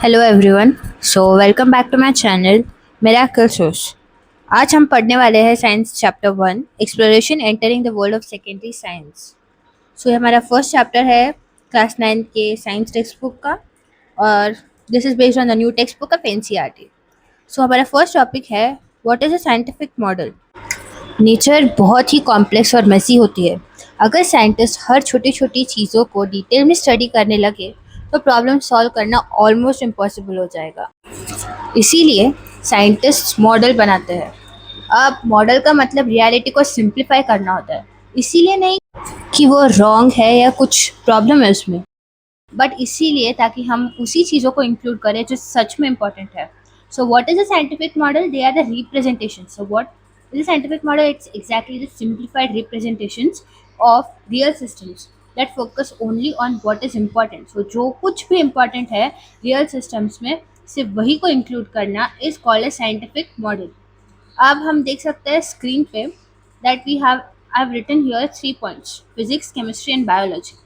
Hello everyone. Welcome back to my channel miracle source. आज हम पढ़ने वाले हैं science chapter 1 exploration entering the world of secondary science. ये हमारा फर्स्ट चैप्टर है क्लास 9 के साइंस टेक्स्ट बुक का, और this is based on the new text book of NCERT. हमारा फर्स्ट टॉपिक है what is a scientific model. Nature बहुत ही complex और मेसी होती है। अगर साइंटिस्ट हर छोटी छोटी चीज़ों को डिटेल में स्टडी करने लगे तो प्रॉब्लम सॉल्व करना ऑलमोस्ट इम्पॉसिबल हो जाएगा। इसीलिए साइंटिस्ट मॉडल बनाते हैं। अब मॉडल का मतलब रियलिटी को सिंप्लीफाई करना होता है। इसीलिए नहीं कि वो रॉन्ग है या कुछ प्रॉब्लम है उसमें, बट इसीलिए ताकि हम उसी चीज़ों को इंक्लूड करें जो सच में इम्पोर्टेंट है। So what is a scientific model? They are the representation. So what is a scientific model? It's exactly the simplified representations of real systems that focus only on what is important. So जो कुछ भी important है real systems में, सिर्फ वही को include करना is called a scientific model. अब हम देख सकते हैं स्क्रीन पे that we have I have written here 3 points: physics, chemistry and biology.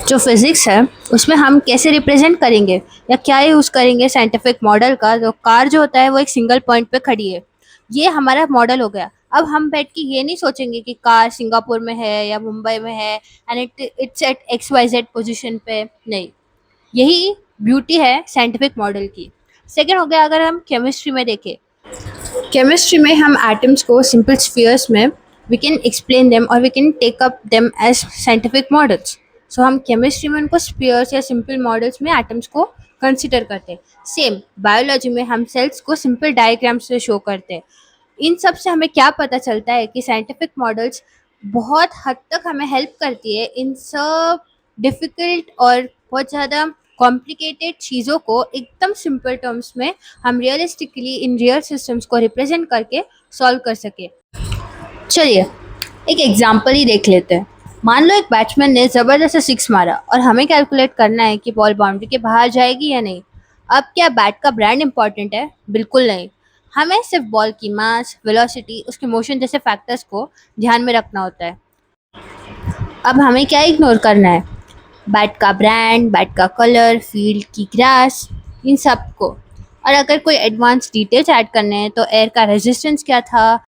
जो फिजिक्स है उसमें हम कैसे रिप्रेजेंट करेंगे या क्या यूज़ करेंगे साइंटिफिक मॉडल का। जो कार जो होता है वो एक सिंगल पॉइंट पे खड़ी है, ये हमारा मॉडल हो गया। अब हम बैठ के ये नहीं सोचेंगे कि कार सिंगापुर में है या मुंबई में है and it's at X Y Z position पे। नहीं, यही ब्यूटी है साइंटिफिक मॉडल की। सेकेंड हो गया, अगर हम केमिस्ट्री में देखें, केमिस्ट्री में हम एटम्स को सिंपल स्फीयर्स में वी कैन एक्सप्लेन देम और we can take up them as scientific models. हम केमिस्ट्री में उनको स्फीयर्स या सिंपल मॉडल्स में एटम्स को कंसिडर करते हैं। सेम बायोलॉजी में हम सेल्स को सिंपल डायग्राम्स से शो करते हैं। इन सब से हमें क्या पता चलता है कि साइंटिफिक मॉडल्स बहुत हद तक हमें हेल्प करती है इन सब डिफ़िकल्ट और बहुत ज़्यादा कॉम्प्लिकेटेड चीज़ों को एकदम सिंपल टर्म्स में हम रियलिस्टिकली इन रियल सिस्टम्स को रिप्रेजेंट करके सॉल्व कर सके। चलिए एक एग्जांपल ही देख लेते हैं। मान लो एक बैट्समैन ने ज़बरदस्त से सिक्स मारा और हमें कैलकुलेट करना है कि बॉल बाउंड्री के बाहर जाएगी या नहीं। अब क्या बैट का ब्रांड इंपॉर्टेंट है? बिल्कुल नहीं। हमें सिर्फ बॉल की मास, वेलोसिटी, उसके मोशन जैसे फैक्टर्स को ध्यान में रखना होता है। अब हमें क्या इग्नोर करना है? बैट का ब्रांड, बैट का कलर, फील्ड की ग्रास, इन सब को। और अगर कोई एडवांस डिटेल्स ऐड करने हैं तो एयर का रेजिस्टेंस क्या था,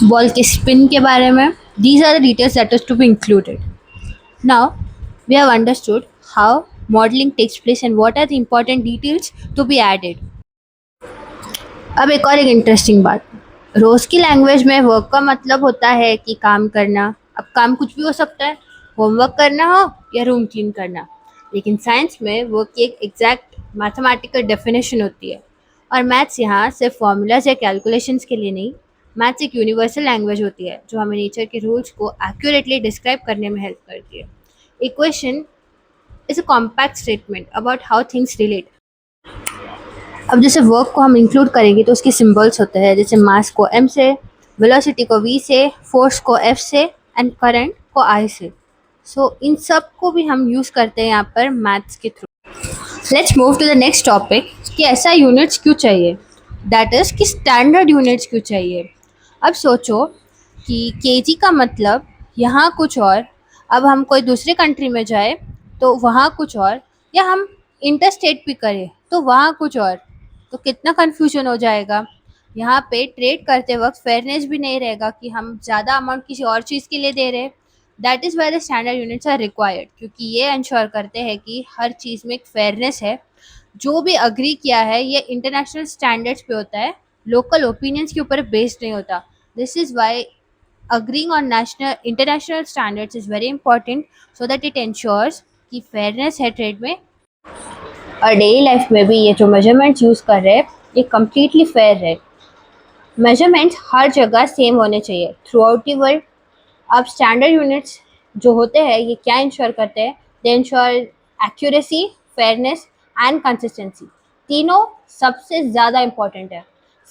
बॉल के स्पिन के बारे में, these are the details that is to be included. Now we have understood how modeling takes place and what are the important details to be added. अब एक इंटरेस्टिंग बात, रोज की लैंग्वेज में वर्क का मतलब होता है कि काम करना। अब काम कुछ भी हो सकता है, होमवर्क करना हो या रूम क्लीन करना। लेकिन साइंस में वर्क की एक एग्जैक्ट मैथमेटिकल डेफिनेशन होती है। और मैथ्स यहाँ सिर्फ फॉर्मूलाज या कैलकुलेशंस के लिए नहीं, मैथ्स एक यूनिवर्सल लैंग्वेज होती है जो हमें नेचर के रूल्स को एक्यूरेटली डिस्क्राइब करने में हेल्प करती है। Equation is a compact statement about how things relate. अब जैसे वर्क को हम इंक्लूड करेंगे तो उसके सिंबल्स होते हैं, जैसे मास को m से, वेलोसिटी को v से, फोर्स को f से एंड करंट को I से। इन सब को भी हम यूज़ करते हैं यहाँ पर मैथ्स के थ्रू। Let's move to the next topic कि ऐसा यूनिट्स क्यों चाहिए, दैट इज़ कि स्टैंडर्ड यूनिट्स क्यों चाहिए। अब सोचो कि केजी का मतलब यहाँ कुछ और, अब हम कोई दूसरे कंट्री में जाए तो वहाँ कुछ और, या हम इंटरस्टेट भी करें तो वहाँ कुछ और, तो कितना कन्फ्यूजन हो जाएगा। यहाँ पे ट्रेड करते वक्त फेयरनेस भी नहीं रहेगा कि हम ज़्यादा अमाउंट किसी और चीज़ के लिए दे रहे हैं। That is why the standard units are required, क्योंकि ये इंश्योर करते हैं कि हर चीज़ में एक फेयरनेस है। जो भी अग्री किया है ये इंटरनेशनल स्टैंडर्ड्स पे होता है, लोकल ओपिनियंस के ऊपर बेस्ड नहीं होता। This is why agreeing on national international standards is very important so that it ensures कि फेयरनेस है ट्रेड में। और डेली लाइफ में भी ये जो मेजरमेंट्स यूज़ कर रहे हैं ये कम्प्लीटली फेयर है। मेजरमेंट्स हर जगह सेम होने चाहिए थ्रू आउट दी वर्ल्ड। अब स्टैंडर्ड यूनिट्स जो होते हैं ये क्या इंश्योर करते हैं? दे ensure accuracy, fairness and consistency. तीनों सबसे ज़्यादा इम्पॉर्टेंट है।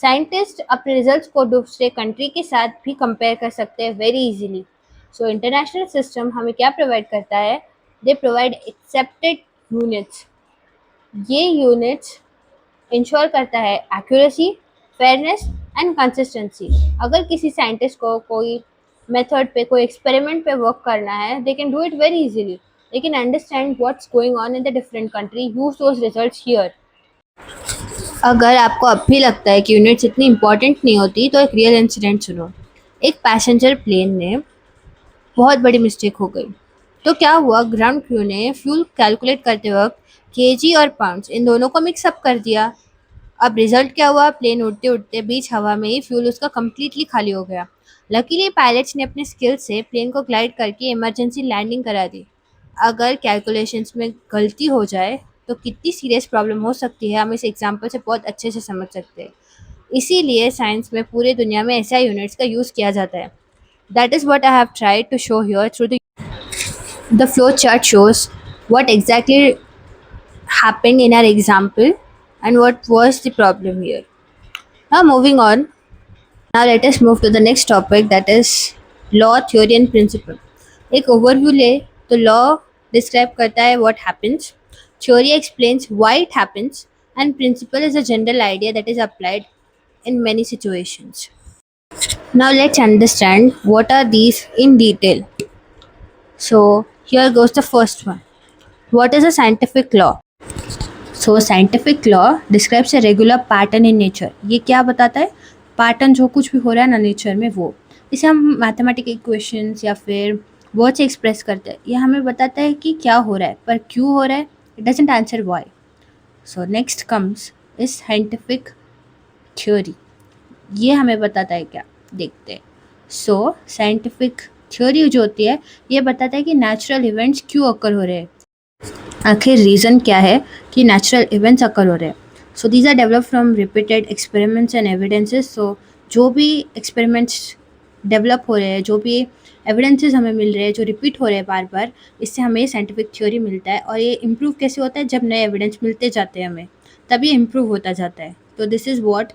साइंटिस्ट अपने रिजल्ट्स को दूसरे कंट्री के साथ भी कंपेयर कर सकते हैं वेरी इजीली। इंटरनेशनल सिस्टम हमें क्या प्रोवाइड करता है? They provide accepted units. ये यूनिट्स इंश्योर करता है एक्यूरेसी, फेयरनेस एंड कंसिस्टेंसी। अगर किसी साइंटिस्ट को कोई मेथड पे, कोई एक्सपेरिमेंट पे वर्क करना है, they can do it very easily. They can understand what's going on in the different country, use those results here. अगर आपको अब भी लगता है कि यूनिट्स इतनी इंपॉर्टेंट नहीं होती तो एक रियल इंसिडेंट सुनो। एक पैसेंजर प्लेन ने बहुत बड़ी मिस्टेक हो गई। तो क्या हुआ, ग्राउंड क्रू ने फ्यूल कैलकुलेट करते वक्त केजी और पाउंड्स इन दोनों को मिक्सअप कर दिया। अब रिजल्ट क्या हुआ, प्लेन उड़ते उड़ते बीच हवा में ही फ्यूल उसका कम्प्लीटली खाली हो गया। लकीली पायलट्स ने अपने स्किल से प्लेन को ग्लाइड करके इमरजेंसी लैंडिंग करा दी। अगर कैलकुलेशंस में गलती हो जाए तो कितनी सीरियस प्रॉब्लम हो सकती है, हम इस एग्जांपल से बहुत अच्छे से समझ सकते हैं। इसीलिए साइंस में पूरे दुनिया में ऐसे यूनिट्स का यूज़ किया जाता है। That is what I have tried to show here through the flow chart shows what exactly happened in our example and what was the problem here. Now moving on, now let us move to the next topic, that is law, theory and principle. एक overview ले तो law describe करता है what happens, theory explains why it happens and principle is a general idea that is applied in many situations. Now let's understand what are these in detail. So here goes the first one. What is a scientific law? So scientific law describes a regular pattern in nature. ये क्या बताता है? Pattern जो कुछ भी हो रहा है ना नेचर में वो, इसे हम मैथमेटिकल इक्वेशंस या फिर वर्ड से एक्सप्रेस करते हैं। ये हमें बताता है कि क्या हो रहा है, पर क्यों हो रहा है, it doesn't answer why. So next comes is scientific theory. ये हमें बताता है क्या, देखते हैं। सो साइंटिफिक थ्योरी जो होती है ये बताता है कि नेचुरल इवेंट्स क्यों अकर हो रहे हैं, आखिर रीज़न क्या है कि नेचुरल इवेंट्स अकर हो रहे हैं। So these are develop from repeated experiments and evidences. So जो भी एक्सपेरिमेंट्स डेवलप हो रहे हैं, जो भी एविडेंसेस हमें मिल रहे हैं, जो रिपीट हो रहे हैं बार बार, इससे हमें साइंटिफिक थ्योरी मिलता है। और ये इम्प्रूव कैसे होता है, जब नए एविडेंस मिलते जाते हैं हमें, तब ये इम्प्रूव होता जाता है। तो this is what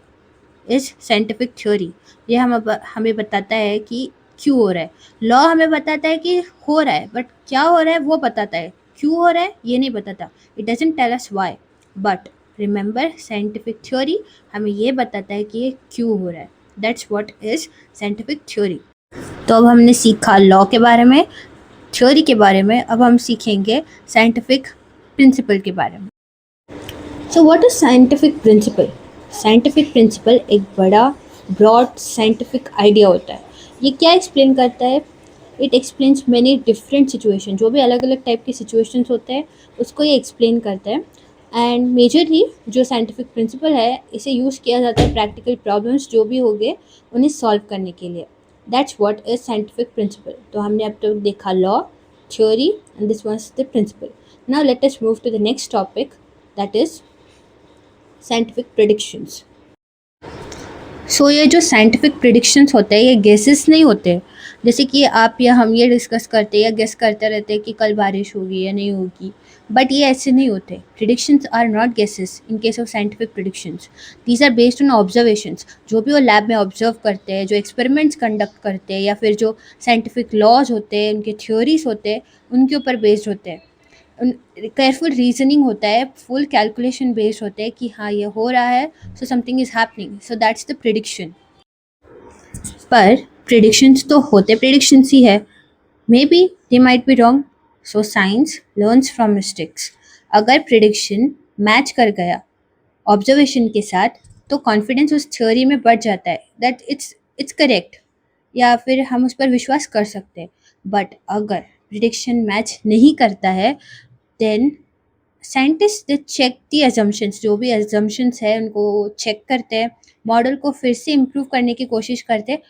is scientific theory. ये हमें बताता है कि क्यों हो रहा है। लॉ हमें बताता है कि हो रहा है, बट क्या हो रहा है वो बताता है, क्यों हो रहा है ये नहीं बताता। It doesn't tell us why, but remember scientific theory हमें ये बताता है कि ये क्यों हो रहा है। That's what is scientific theory. तो अब हमने सीखा लॉ के बारे में, थ्योरी के बारे में, अब हम सीखेंगे साइंटिफिक प्रिंसिपल के बारे में। सो what is scientific principal? Scientific principle एक बड़ा ब्रॉड साइंटिफिक आइडिया होता है। ये क्या एक्सप्लेन करता है? It explains many different situation, जो भी अलग अलग टाइप के सिचुएशंस होते हैं उसको ये एक्सप्लेन करता है। एंड मेजरली जो साइंटिफिक प्रिंसिपल है इसे यूज़ किया जाता है प्रैक्टिकल प्रॉब्लम्स जो भी होंगे उन्हें सॉल्व करने के लिए। That's what is scientific principle. तो हमने अब तक देखा law, theory and this was the principle. Now let us move to the next topic, that is scientific predictions. So ये जो साइंटिफिक प्रेडिक्शंस होते हैं ये गेसेस नहीं होते। जैसे कि आप या हम ये डिस्कस करते या गेस करते रहते हैं कि कल बारिश होगी या नहीं होगी, बट ये ऐसे नहीं होते। Predictions are not guesses in case of scientific predictions. These are based on observations. जो भी वो लैब में ऑब्जर्व करते हैं, जो एक्सपेरिमेंट्स कंडक्ट करते हैं, या फिर जो साइंटिफिक लॉज होते हैं, उनके थ्योरीज होते हैं, उनके ऊपर बेस्ड होते हैं। केयरफुल रीजनिंग होता है, फुल कैलकुलेशन बेस्ड होते हैं कि हाँ ये हो रहा है, so something is happening, so that's the prediction. पर प्रिडिक्शंस तो होते प्रिडिक्शंस ही है, may be they might be wrong. So science learns from mistakes. अगर प्रिडिक्शन मैच कर गया ऑब्जर्वेशन के साथ तो कॉन्फिडेंस उस थ्योरी में बढ़ जाता है दैट इट्स करेक्ट, या फिर हम उस पर विश्वास कर सकते हैं। बट अगर प्रिडिक्शन मैच नहीं करता है then scientist they check the assumptions. जो भी अजम्पशंस है उनको चेक करते हैं, मॉडल को फिर से इम्प्रूव करने की कोशिश करते हैं।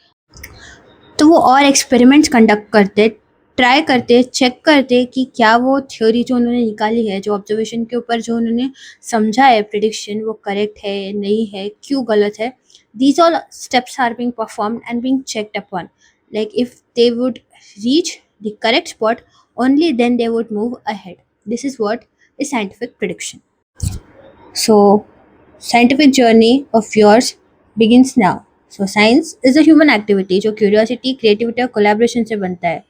तो वो और एक्सपेरिमेंट्स कंडक्ट करते, ट्राई करते, चेक करते कि क्या वो थ्योरी जो उन्होंने निकाली है, जो ऑब्जर्वेशन के ऊपर जो उन्होंने समझा है प्रिडिक्शन, वो करेक्ट है नहीं है, क्यों गलत है। These all steps are being performed and being checked upon. Like if they would reach the correct spot, only then they would move ahead. This is what is scientific prediction. So scientific journey of yours begins now. So science is a human activity जो curiosity, creativity और collaboration से बनता है।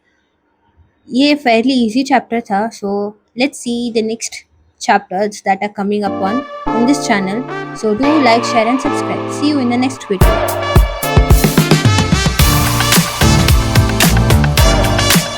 ये fairly easy chapter था, so let's see the next chapters that are coming upon in this channel. So do like, share and subscribe. See you in the next video.